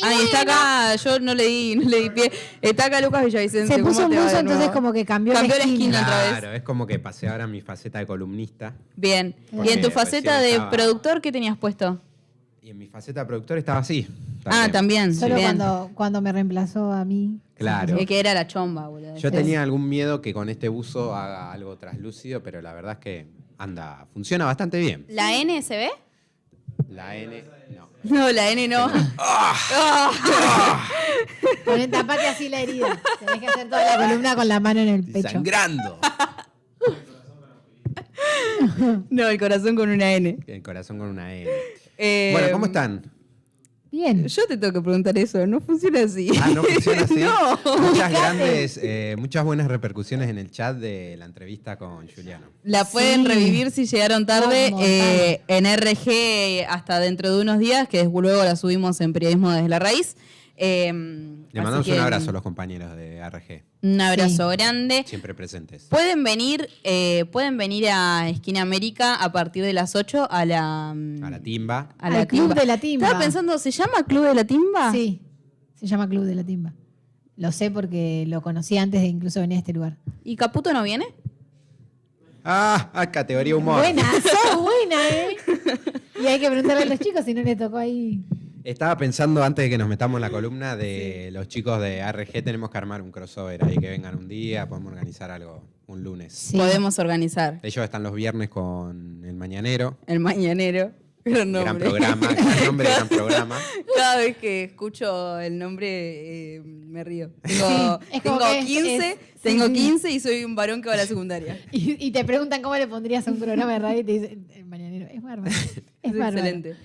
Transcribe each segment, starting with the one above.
Ahí está acá, yo no le di pie. Está acá Lucas Villavicencio. Se puso un buzo, entonces como que cambió la esquina otra vez. Claro, es como que pasé ahora mi faceta de columnista. Bien. ¿Y en tu faceta de productor qué tenías puesto? Y en mi faceta de productor estaba así. También. Solo bien. cuando me reemplazó a mí. Claro. Es que era la chomba, boludo. Yo tenía algún miedo que con este buzo haga algo traslúcido, pero la verdad es que funciona bastante bien. ¿La N se ve? La N, no. No, la N no. Tapate así la herida. Tenés que hacer toda la columna con la mano en el pecho. ¡Sangrando! No, el corazón con una N. El corazón con una N. Bueno, ¿cómo están? Bien. Yo te tengo que preguntar eso, no funciona así. ¿No funciona así? No. Muchas buenas repercusiones en el chat de la entrevista con Juliano. La pueden revivir si llegaron tarde en RG hasta dentro de unos días, que luego la subimos en Periodismo desde la Raíz. Le mandamos un abrazo a los compañeros de ARG. Un abrazo grande. Siempre presentes. Pueden venir a Esquina América a partir de las 8 a la Timba. Al Club de la Timba. Estaba pensando, ¿se llama Club de la Timba? Sí, se llama Club de la Timba. Lo sé porque lo conocí antes de incluso venir a este lugar. ¿Y Caputo no viene? Categoría humor. Buena, sos buena, ¿eh? Y hay que preguntarle a los chicos si no les tocó ahí. Estaba pensando antes de que nos metamos en la columna de los chicos de ARG, tenemos que armar un crossover ahí, que vengan un día, podemos organizar algo un lunes. Sí. Podemos organizar. Ellos están los viernes con El Mañanero. El Mañanero. Gran nombre. Gran nombre, gran programa. Cada vez que escucho el nombre me río. Tengo 15 y soy un varón que va a la secundaria. Y te preguntan cómo le pondrías a un programa de radio y te dicen, El Mañanero. Es bárbaro. Es bárbaro. Excelente.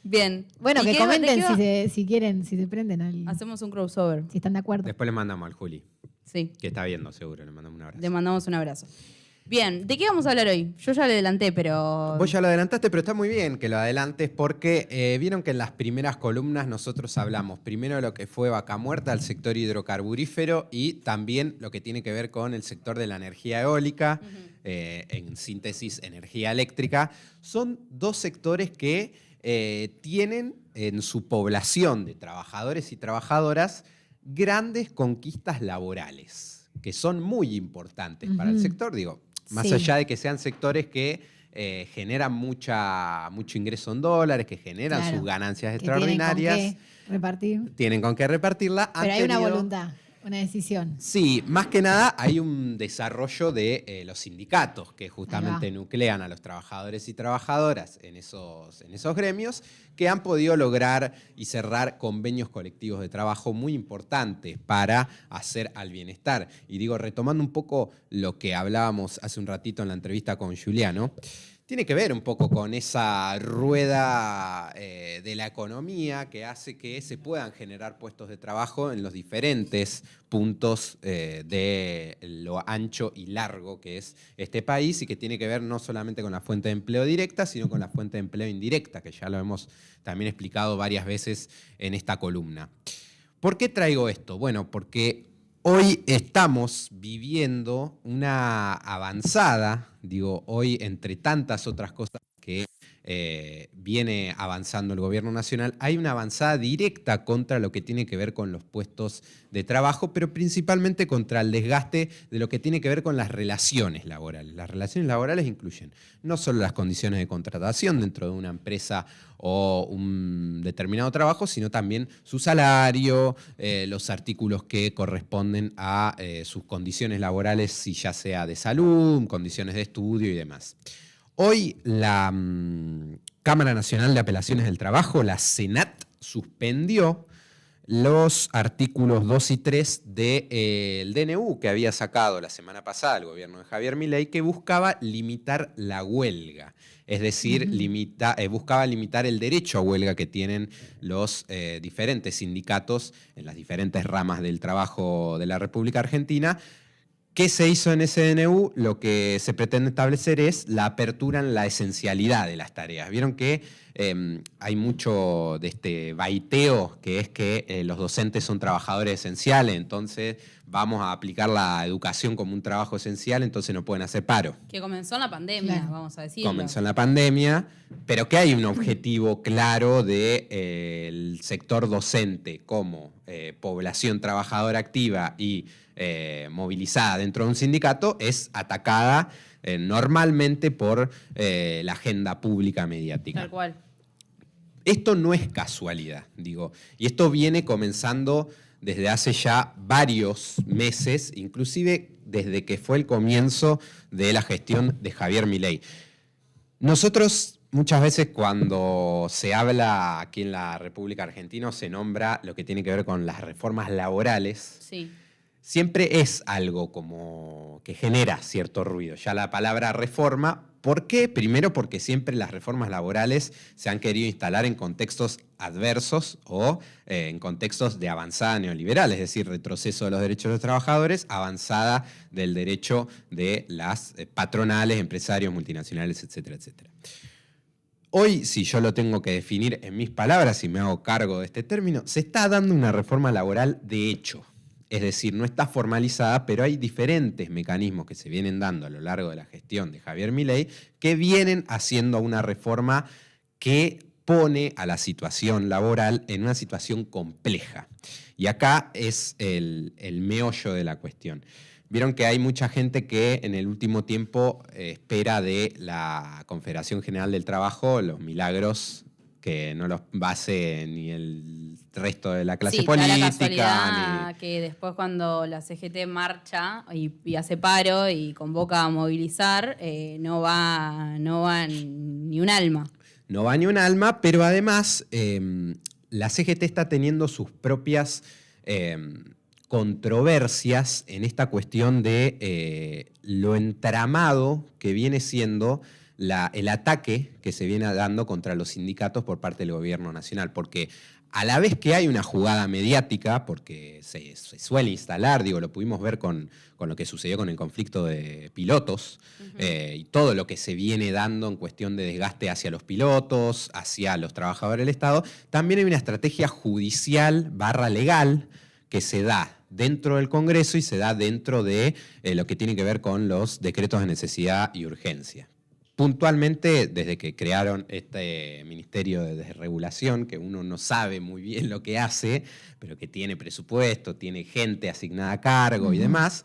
Bien. Bueno, que comenten si quieren, si se prenden. Hacemos un crossover. Si están de acuerdo. Después le mandamos al Juli. Sí. Que está viendo, seguro. Le mandamos un abrazo. Le mandamos un abrazo. Bien, ¿de qué vamos a hablar hoy? Yo ya le adelanté, pero... Vos ya lo adelantaste, pero está muy bien que lo adelantes porque vieron que en las primeras columnas nosotros hablamos primero de lo que fue Vaca Muerta, el sector hidrocarburífero y también lo que tiene que ver con el sector de la energía eólica, en síntesis, energía eléctrica. Son dos sectores que tienen en su población de trabajadores y trabajadoras grandes conquistas laborales, que son muy importantes para el sector, más allá de que sean sectores que generan mucho ingreso en dólares, que generan sus ganancias extraordinarias. Tienen con qué repartirla. Pero hay una voluntad, una decisión. Sí, más que nada hay un desarrollo de los sindicatos que justamente nuclean a los trabajadores y trabajadoras en esos gremios, que han podido lograr y cerrar convenios colectivos de trabajo muy importantes para hacer al bienestar. Y retomando un poco lo que hablábamos hace un ratito en la entrevista con Juliano, tiene que ver un poco con esa rueda de la economía que hace que se puedan generar puestos de trabajo en los diferentes puntos de lo ancho y largo que es este país y que tiene que ver no solamente con la fuente de empleo directa, sino con la fuente de empleo indirecta, que ya lo hemos también explicado varias veces en esta columna. ¿Por qué traigo esto? Bueno, porque hoy estamos viviendo una avanzada, hoy entre tantas otras cosas que viene avanzando el gobierno nacional, hay una avanzada directa contra lo que tiene que ver con los puestos de trabajo, pero principalmente contra el desgaste de lo que tiene que ver con las relaciones laborales. Las relaciones laborales incluyen no solo las condiciones de contratación dentro de una empresa o un determinado trabajo, sino también su salario, los artículos que corresponden a sus condiciones laborales, si ya sea de salud, condiciones de estudio y demás. Hoy la Cámara Nacional de Apelaciones del Trabajo, la CENAT, suspendió los artículos 2 y 3 del DNU que había sacado la semana pasada el gobierno de Javier Milei, que buscaba limitar la huelga. Es decir, buscaba limitar el derecho a huelga que tienen los diferentes sindicatos en las diferentes ramas del trabajo de la República Argentina. ¿Qué se hizo en ese DNU? Lo que se pretende establecer es la apertura en la esencialidad de las tareas. Vieron que hay mucho de este baiteo, que es que los docentes son trabajadores esenciales, entonces vamos a aplicar la educación como un trabajo esencial, entonces no pueden hacer paro. Que comenzó en la pandemia, Claro. vamos a decirlo. Comenzó en la pandemia, pero que hay un objetivo claro del sector docente como población trabajadora activa y movilizada dentro de un sindicato, es atacada normalmente por la agenda pública mediática. Tal cual. Esto no es casualidad, digo, y esto viene comenzando desde hace ya varios meses, inclusive desde que fue el comienzo de la gestión de Javier Milei. Nosotros muchas veces cuando se habla aquí en la República Argentina se nombra lo que tiene que ver con las reformas laborales. Sí. Siempre es algo como que genera cierto ruido. Ya la palabra reforma, ¿por qué? Primero porque siempre las reformas laborales se han querido instalar en contextos adversos o en contextos de avanzada neoliberal, es decir, retroceso de los derechos de los trabajadores, avanzada del derecho de las patronales, empresarios, multinacionales, etcétera, etcétera. Hoy, si yo lo tengo que definir en mis palabras y me hago cargo de este término, se está dando una reforma laboral de hecho. Es decir, no está formalizada, pero hay diferentes mecanismos que se vienen dando a lo largo de la gestión de Javier Milei que vienen haciendo una reforma que pone a la situación laboral en una situación compleja. Y acá es el meollo de la cuestión. Vieron que hay mucha gente que en el último tiempo espera de la Confederación General del Trabajo los milagros que no los base ni el resto de la clase política. Da la casualidad que después cuando la CGT marcha y hace paro y convoca a movilizar, no va ni un alma. No va ni un alma, pero además la CGT está teniendo sus propias controversias en esta cuestión de lo entramado que viene siendo el ataque que se viene dando contra los sindicatos por parte del gobierno nacional, porque a la vez que hay una jugada mediática, porque se suele instalar, digo, lo pudimos ver con lo que sucedió con el conflicto de pilotos, y todo lo que se viene dando en cuestión de desgaste hacia los pilotos, hacia los trabajadores del Estado, también hay una estrategia judicial / legal que se da dentro del Congreso y se da dentro de lo que tiene que ver con los decretos de necesidad y urgencia. Puntualmente, desde que crearon este Ministerio de Desregulación, que uno no sabe muy bien lo que hace, pero que tiene presupuesto, tiene gente asignada a cargo y demás,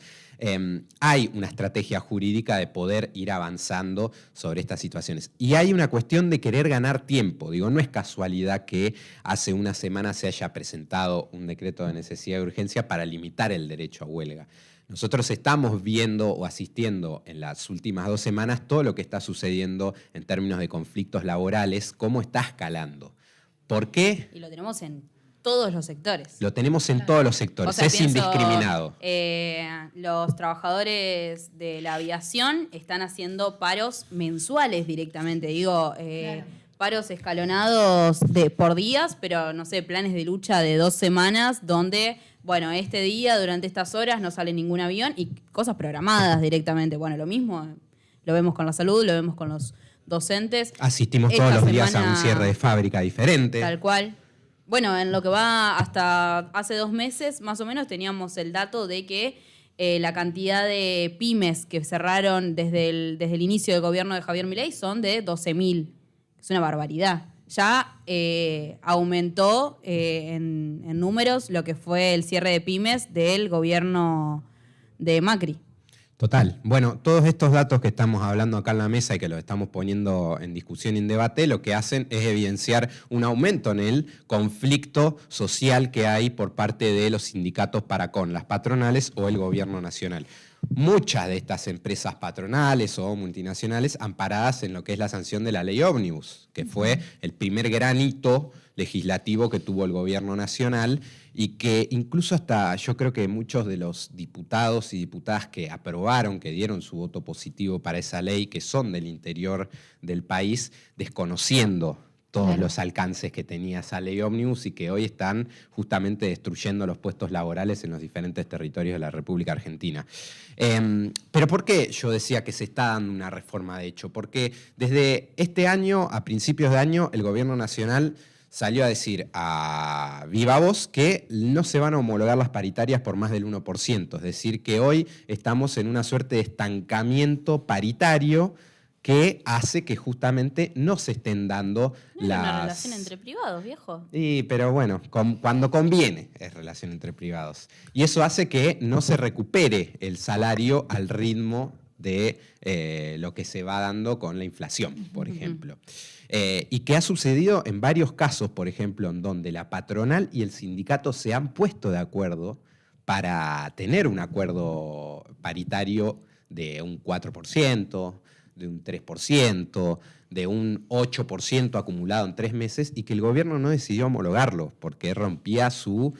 hay una estrategia jurídica de poder ir avanzando sobre estas situaciones. Y hay una cuestión de querer ganar tiempo. Digo, no es casualidad que hace una semana se haya presentado un decreto de necesidad y urgencia para limitar el derecho a huelga. Nosotros estamos viendo o asistiendo en las últimas 2 semanas todo lo que está sucediendo en términos de conflictos laborales, cómo está escalando. ¿Por qué? Y lo tenemos en todos los sectores. Lo tenemos en todos los sectores, O sea, es indiscriminado. Los trabajadores de la aviación están haciendo paros mensuales directamente, digo, paros escalonados por días, pero no sé, planes de lucha de 2 semanas donde, bueno, este día, durante estas horas no sale ningún avión y cosas programadas directamente. Bueno, lo mismo lo vemos con la salud, lo vemos con los docentes. Asistimos todos los días a un cierre de fábrica diferente. Tal cual. Bueno, en lo que va hasta hace 2 meses, más o menos, teníamos el dato de que la cantidad de pymes que cerraron desde el inicio del gobierno de Javier Milei son de 12.000. Es una barbaridad. Ya aumentó en números lo que fue el cierre de pymes del gobierno de Macri. Total. Bueno, todos estos datos que estamos hablando acá en la mesa y que los estamos poniendo en discusión y en debate, lo que hacen es evidenciar un aumento en el conflicto social que hay por parte de los sindicatos para con las patronales o el gobierno nacional. Muchas de estas empresas patronales o multinacionales amparadas en lo que es la sanción de la ley ómnibus, que fue el primer gran hito legislativo que tuvo el gobierno nacional y que incluso hasta yo creo que muchos de los diputados y diputadas que aprobaron, que dieron su voto positivo para esa ley, que son del interior del país, desconociendo todos los alcances que tenía esa ley ómnibus y que hoy están justamente destruyendo los puestos laborales en los diferentes territorios de la República Argentina. Pero ¿por qué yo decía que se está dando una reforma de hecho? Porque desde este año, a principios de año, el gobierno nacional salió a decir a viva voz que no se van a homologar las paritarias por más del 1%, es decir, que hoy estamos en una suerte de estancamiento paritario que hace que justamente no se estén dando No las... es una relación entre privados, viejo. Sí, pero bueno, cuando conviene es relación entre privados. Y eso hace que no se recupere el salario al ritmo de lo que se va dando con la inflación, por ejemplo. Y que ha sucedido en varios casos, por ejemplo, en donde la patronal y el sindicato se han puesto de acuerdo para tener un acuerdo paritario de un 4%, de un 3%, de un 8% acumulado en 3 meses, y que el gobierno no decidió homologarlo porque rompía su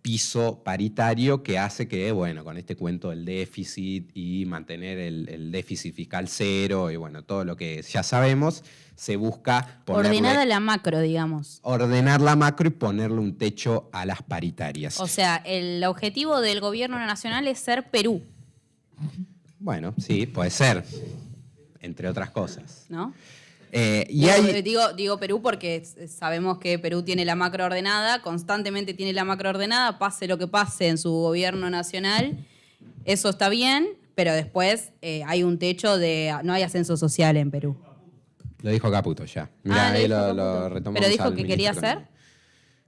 piso paritario, que hace que, bueno, con este cuento del déficit y mantener el déficit fiscal cero y bueno, todo lo que ya sabemos, se busca Ordenada la macro, digamos. ordenar la macro y ponerle un techo a las paritarias. O sea, el objetivo del gobierno nacional es ser Perú, Bueno, sí, puede ser, entre otras cosas. ¿no? Y hay... Digo Perú porque sabemos que Perú tiene la macro ordenada, constantemente tiene la macro ordenada, pase lo que pase en su gobierno nacional, eso está bien, pero después hay un techo de... No hay ascenso social en Perú. Lo dijo Caputo ya. Mirá, ahí dijo lo Caputo. retomamos. ¿Pero dijo al que quería ministro de hacer?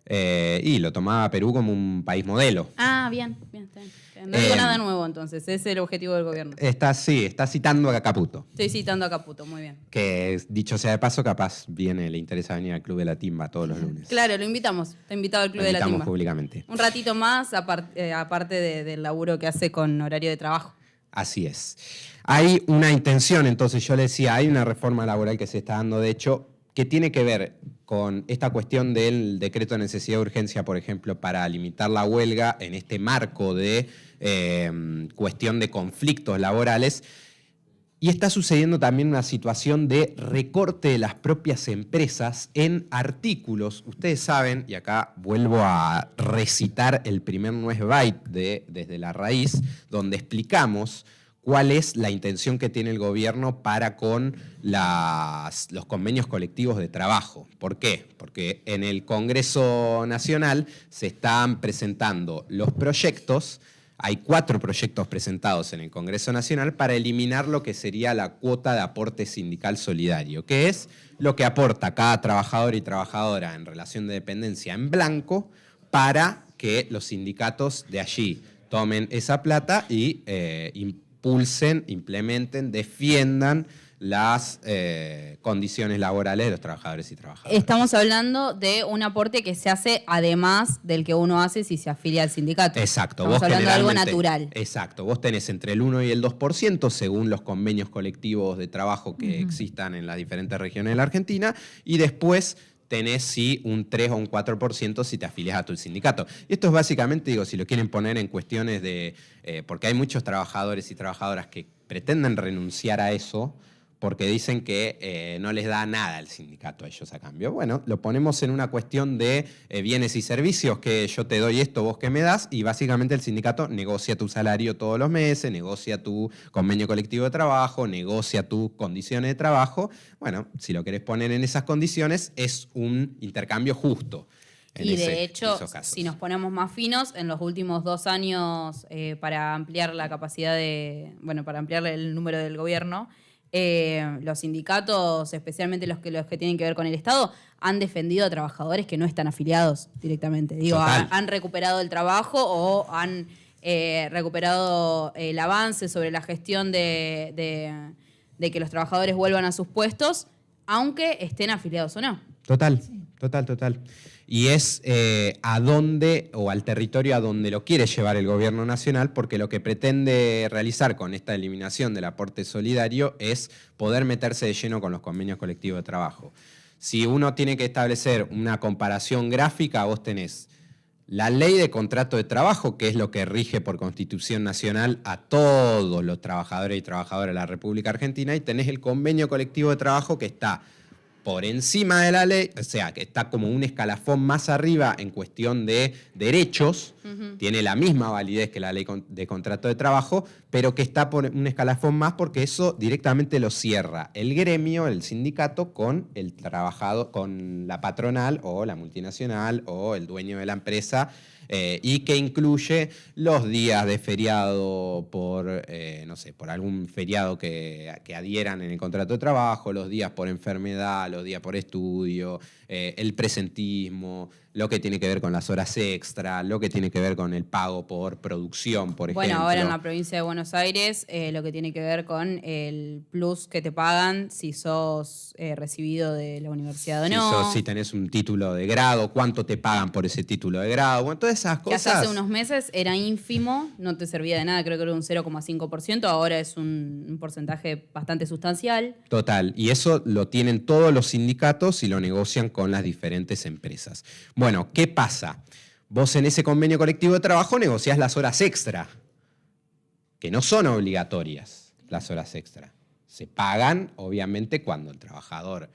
Economía. Y lo tomaba Perú como un país modelo. Ah, bien, está bien. No digo nada nuevo entonces, ese es el objetivo del gobierno. Está citando a Caputo. Estoy citando a Caputo, muy bien. Que dicho sea de paso, capaz le interesa venir al Club de la Timba todos los lunes. Claro, lo invitamos, está invitado al Club Lo de la invitamos Timba. públicamente. Un ratito más, aparte del laburo que hace con horario de trabajo. Así es. Hay una intención, entonces yo le decía, hay una reforma laboral que se está dando, de hecho, que tiene que ver con esta cuestión del decreto de necesidad de urgencia, por ejemplo, para limitar la huelga en este marco de cuestión de conflictos laborales. Y está sucediendo también una situación de recorte de las propias empresas en artículos. Ustedes saben, y acá vuelvo a recitar el primer Nuez Byte de Desde la Raíz, donde explicamos cuál es la intención que tiene el gobierno para con los convenios colectivos de trabajo. ¿Por qué? Porque en el Congreso Nacional se están presentando los proyectos. Hay 4 proyectos presentados en el Congreso Nacional para eliminar lo que sería la cuota de aporte sindical solidario, que es lo que aporta cada trabajador y trabajadora en relación de dependencia en blanco para que los sindicatos de allí tomen esa plata y impulsen, implementen, defiendan las condiciones laborales de los trabajadores y trabajadoras. Estamos hablando de un aporte que se hace además del que uno hace si se afilia al sindicato. Exacto. Estamos hablando de algo generalmente, natural. Exacto. Vos tenés entre el 1 y el 2% según los convenios colectivos de trabajo que existan en las diferentes regiones de la Argentina, y después tenés sí un 3 o un 4% si te afilias a tu sindicato. Y esto es básicamente, digo, si lo quieren poner en cuestiones de... porque hay muchos trabajadores y trabajadoras que pretenden renunciar a eso porque dicen que no les da nada el sindicato a ellos a cambio. Bueno, lo ponemos en una cuestión de bienes y servicios, que yo te doy esto, vos que me das, y básicamente el sindicato negocia tu salario todos los meses, negocia tu convenio colectivo de trabajo, negocia tus condiciones de trabajo. Bueno, si lo querés poner en esas condiciones, es un intercambio justo. Y de hecho, si nos ponemos más finos, en los últimos 2 años, para ampliar la capacidad para ampliar el número del gobierno, los sindicatos, especialmente los que tienen que ver con el Estado, han defendido a trabajadores que no están afiliados directamente. Digo, han recuperado el trabajo o han recuperado el avance sobre la gestión de que los trabajadores vuelvan a sus puestos, aunque estén afiliados o no. Total. Y es a dónde o al territorio a donde lo quiere llevar el gobierno nacional, porque lo que pretende realizar con esta eliminación del aporte solidario es poder meterse de lleno con los convenios colectivos de trabajo. Si uno tiene que establecer una comparación gráfica, vos tenés la ley de contrato de trabajo, que es lo que rige por Constitución Nacional a todos los trabajadores y trabajadoras de la República Argentina, y tenés el convenio colectivo de trabajo, que está por encima de la ley, o sea, que está como un escalafón más arriba en cuestión de derechos, tiene la misma validez que la ley de contrato de trabajo, pero que está por un escalafón más porque eso directamente lo cierra el gremio, el sindicato, con el trabajador, con la patronal o la multinacional o el dueño de la empresa. Y que incluye los días de feriado por, no sé, por algún feriado que adhieran en el contrato de trabajo, los días por enfermedad, los días por estudio, el presentismo, lo que tiene que ver con las horas extra, lo que tiene que ver con el pago por producción, por ejemplo. Bueno, ahora en la provincia de Buenos Aires, lo que tiene que ver con el plus que te pagan si sos recibido de la universidad o no. Si tenés un título de grado, cuánto te pagan por ese título de grado, bueno, todas esas cosas. Que hasta hace unos meses era ínfimo, no te servía de nada, creo que era un 0,5%, ahora es un porcentaje bastante sustancial. Total, y eso lo tienen todos los sindicatos y lo negocian con las diferentes empresas. Bueno, ¿qué pasa? Vos en ese convenio colectivo de trabajo negociás las horas extra, que no son obligatorias las horas extra. Se pagan, obviamente, cuando el trabajador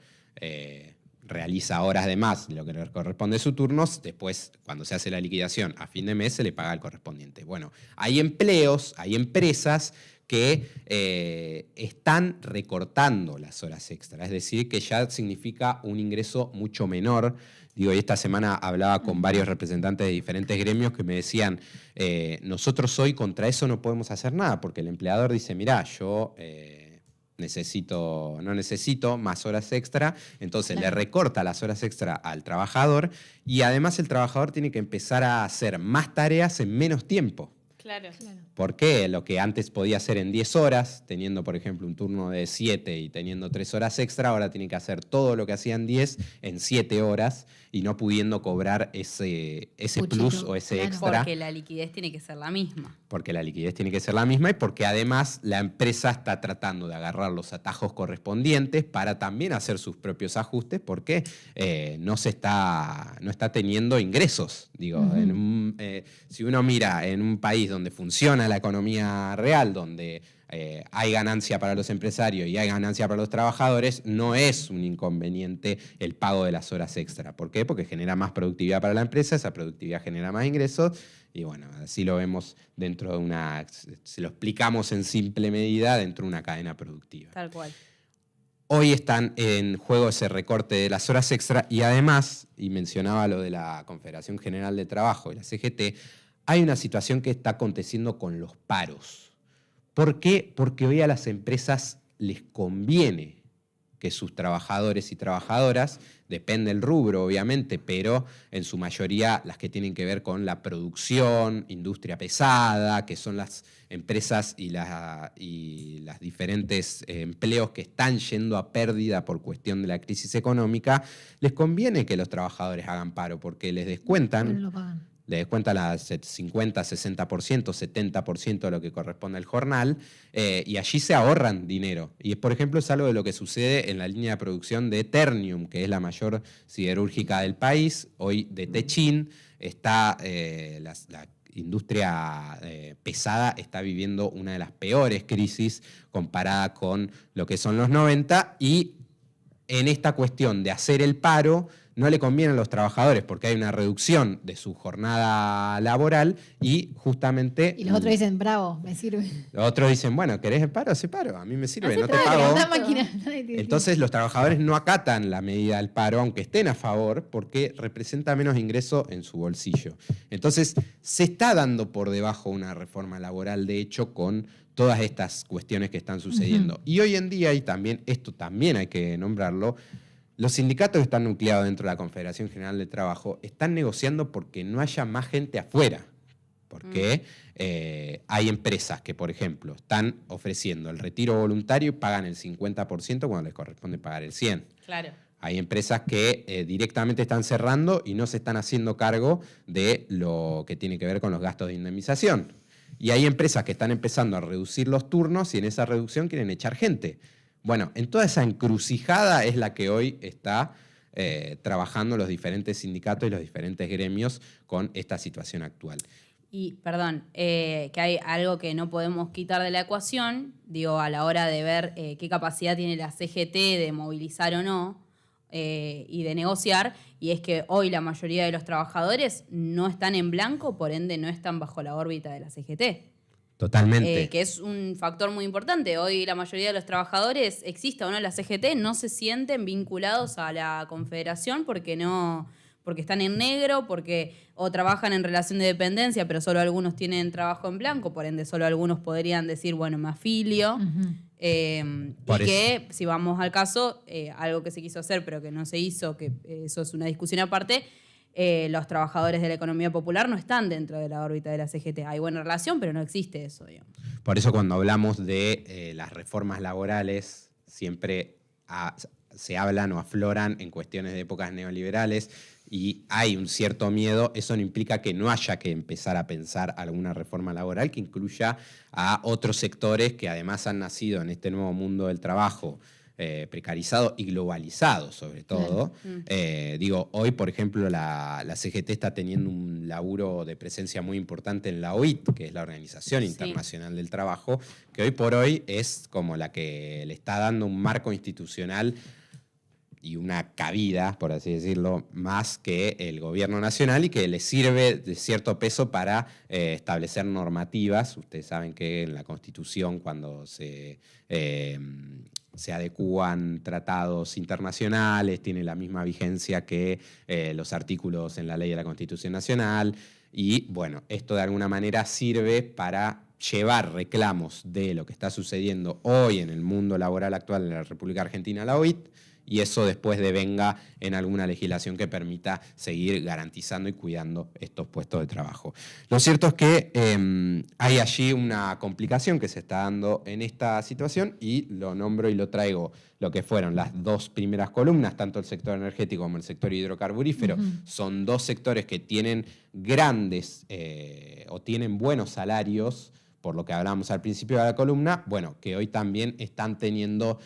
realiza horas de más de lo que le corresponde a su turno, después, cuando se hace la liquidación a fin de mes, se le paga el correspondiente. Bueno, hay empleos, hay empresas que están recortando las horas extra, es decir, que ya significa un ingreso mucho menor. Digo, y esta semana hablaba con varios representantes de diferentes gremios que me decían, nosotros hoy contra eso no podemos hacer nada, porque el empleador dice, mirá, yo no necesito más horas extra, entonces le recorta las horas extra al trabajador y además el trabajador tiene que empezar a hacer más tareas en menos tiempo. Claro. Porque lo que antes podía hacer en 10 horas, teniendo, por ejemplo, un turno de 7 y teniendo 3 horas extra, ahora tiene que hacer todo lo que hacía en 10 en 7 horas y no pudiendo cobrar ese plus o ese extra. Porque la liquidez tiene que ser la misma. Porque la liquidez tiene que ser la misma y porque además la empresa está tratando de agarrar los atajos correspondientes para también hacer sus propios ajustes porque no está teniendo ingresos. Digo, si uno mira en un país donde funciona la economía real, donde hay ganancia para los empresarios y hay ganancia para los trabajadores, no es un inconveniente el pago de las horas extra. ¿Por qué? Porque genera más productividad para la empresa, esa productividad genera más ingresos y bueno, así lo vemos dentro de se lo explicamos en simple medida dentro de una cadena productiva. Tal cual. Hoy están en juego ese recorte de las horas extra y además, y mencionaba lo de la Confederación General de Trabajo y la CGT, hay una situación que está aconteciendo con los paros. ¿Por qué? Porque hoy a las empresas les conviene que sus trabajadores y trabajadoras, depende del rubro obviamente, pero en su mayoría las que tienen que ver con la producción, industria pesada, que son las empresas y las diferentes empleos que están yendo a pérdida por cuestión de la crisis económica, les conviene que los trabajadores hagan paro porque les descuentan. Pero no lo pagan. Le descuentan el 50, 60%, 70% de lo que corresponde al jornal y allí se ahorran dinero. Y, por ejemplo, es algo de lo que sucede en la línea de producción de Ternium, que es la mayor siderúrgica del país. Hoy de Techín está la industria pesada está viviendo una de las peores crisis comparada con lo que son los 90 y en esta cuestión de hacer el paro no le conviene a los trabajadores porque hay una reducción de su jornada laboral y justamente... Y los otros dicen, bravo, me sirve. Los otros dicen, bueno, ¿querés el paro? Hace paro, a mí me sirve, no te pago. Entonces los trabajadores no acatan la medida del paro, aunque estén a favor, porque representa menos ingreso en su bolsillo. Entonces se está dando por debajo una reforma laboral, de hecho, con todas estas cuestiones que están sucediendo. Y hoy en día, y también esto también hay que nombrarlo, los sindicatos que están nucleados dentro de la Confederación General de Trabajo están negociando porque no haya más gente afuera. Porque hay empresas que, por ejemplo, están ofreciendo el retiro voluntario y pagan el 50% cuando les corresponde pagar el 100%. Claro. Hay empresas que directamente están cerrando y no se están haciendo cargo de lo que tiene que ver con los gastos de indemnización. Y hay empresas que están empezando a reducir los turnos y en esa reducción quieren echar gente. Bueno, en toda esa encrucijada es la que hoy está trabajando los diferentes sindicatos y los diferentes gremios con esta situación actual. Y, perdón, que hay algo que no podemos quitar de la ecuación, digo, a la hora de ver qué capacidad tiene la CGT de movilizar o no. y de negociar, y es que hoy la mayoría de los trabajadores no están en blanco, por ende no están bajo la órbita de la CGT. Totalmente. Que es un factor muy importante. Hoy la mayoría de los trabajadores, exista o no la CGT, no se sienten vinculados a la Confederación porque están en negro, o trabajan en relación de dependencia, pero solo algunos tienen trabajo en blanco, por ende solo algunos podrían decir, bueno, me afilio. Y que, si vamos al caso, algo que se quiso hacer pero que no se hizo, que eso es una discusión aparte, los trabajadores de la economía popular no están dentro de la órbita de la CGT. Hay buena relación, pero no existe eso, digamos. Por eso cuando hablamos de las reformas laborales, siempre se hablan o afloran en cuestiones de épocas neoliberales y hay un cierto miedo. Eso no implica que no haya que empezar a pensar alguna reforma laboral que incluya a otros sectores que además han nacido en este nuevo mundo del trabajo, precarizado y globalizado sobre todo. Hoy, por ejemplo, la CGT está teniendo un laburo de presencia muy importante en la OIT, que es la Organización Internacional del Trabajo, que hoy por hoy es como la que le está dando un marco institucional y una cabida, por así decirlo, más que el gobierno nacional y que le sirve de cierto peso para establecer normativas. Ustedes saben que en la Constitución, cuando se adecúan tratados internacionales, tiene la misma vigencia que los artículos en la ley de la Constitución Nacional. Y bueno, esto de alguna manera sirve para llevar reclamos de lo que está sucediendo hoy en el mundo laboral actual de la República Argentina a la OIT, y eso después devenga en alguna legislación que permita seguir garantizando y cuidando estos puestos de trabajo. Lo cierto es que hay allí una complicación que se está dando en esta situación, y lo nombro y lo traigo lo que fueron las dos primeras columnas, tanto el sector energético como el sector hidrocarburífero. Son dos sectores que tienen grandes o tienen buenos salarios, por lo que hablábamos al principio de la columna, bueno, que hoy también están teniendo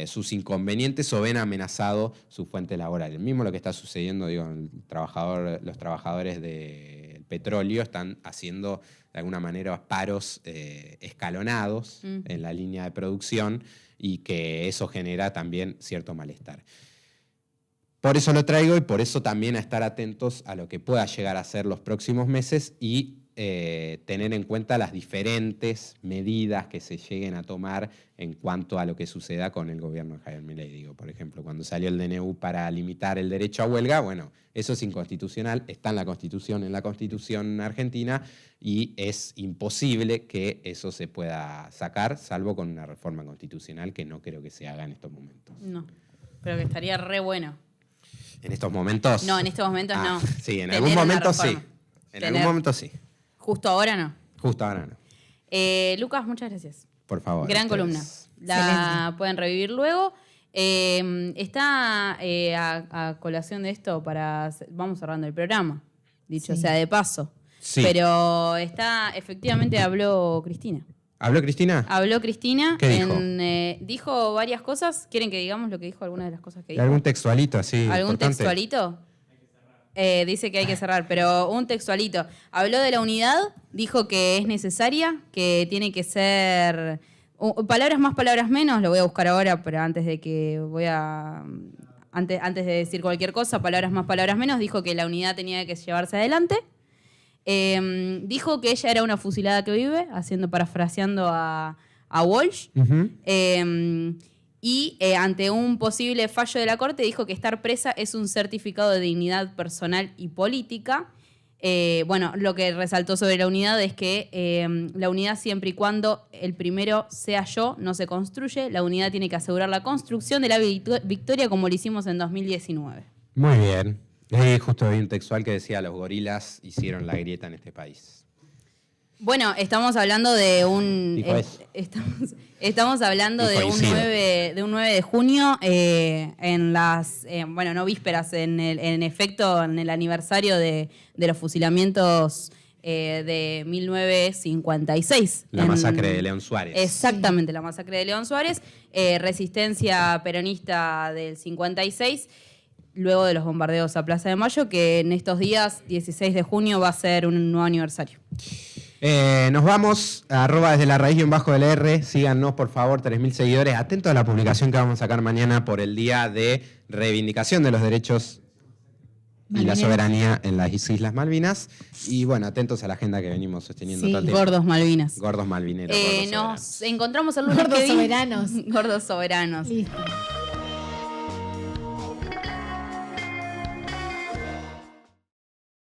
sus inconvenientes o ven amenazado su fuente laboral. El mismo lo que está sucediendo, los trabajadores del petróleo están haciendo de alguna manera paros escalonados en la línea de producción, y que eso genera también cierto malestar. Por eso lo traigo, y por eso también a estar atentos a lo que pueda llegar a ser los próximos meses y tener en cuenta las diferentes medidas que se lleguen a tomar en cuanto a lo que suceda con el gobierno de Javier Milei. Por ejemplo, cuando salió el DNU para limitar el derecho a huelga, bueno, eso es inconstitucional, está en la Constitución argentina, y es imposible que eso se pueda sacar, salvo con una reforma constitucional que no creo que se haga en estos momentos. No, pero que estaría re bueno. ¿En estos momentos? No, en estos momentos no. Sí, en algún momento sí. En algún momento sí. Justo ahora no. Justo ahora no. Lucas, muchas gracias. Por favor. Gran columna. La pueden revivir luego. Está a colación de esto vamos cerrando el programa, dicho sea de paso. Sí. Pero efectivamente habló Cristina. ¿Habló Cristina? Habló Cristina. ¿Qué dijo? Dijo varias cosas. ¿Quieren que digamos lo que dijo? Algunas de las cosas que dijo. ¿Algún textualito así? ¿Algún importante? textualito? Dice que hay que cerrar, pero un textualito. Habló de la unidad, dijo que es necesaria, que tiene que ser palabras más, palabras menos. Lo voy a buscar ahora, pero antes de decir cualquier cosa, palabras más, palabras menos, dijo que la unidad tenía que llevarse adelante. Dijo que ella era una fusilada que vive, parafraseando a Walsh. Y ante un posible fallo de la Corte dijo que estar presa es un certificado de dignidad personal y política. Lo que resaltó sobre la unidad es que la unidad, siempre y cuando el primero sea yo, no se construye. La unidad tiene que asegurar la construcción de la victoria, como lo hicimos en 2019. Muy bien. Justo vi un textual que decía: los gorilas hicieron la grieta en este país. Bueno, estamos hablando de un... Dijo eso. Estamos hablando de un 9 de junio, no vísperas, en efecto, en el aniversario de los fusilamientos de 1956. La masacre de León Suárez. Exactamente, la masacre de León Suárez, resistencia peronista del 56, luego de los bombardeos a Plaza de Mayo, que en estos días, 16 de junio, va a ser un nuevo aniversario. Nos vamos a @desde la raíz_LR. Síganos, por favor, 3.000 seguidores. Atentos a la publicación que vamos a sacar mañana por el Día de Reivindicación de los Derechos y la Soberanía en las Islas Malvinas. Y bueno, atentos a la agenda que venimos sosteniendo todo el tiempo. Gordos Malvinas. Gordos malvineros. Gordos Nos encontramos el lunes Gordos que viene. soberanos. Gordos soberanos. Listo.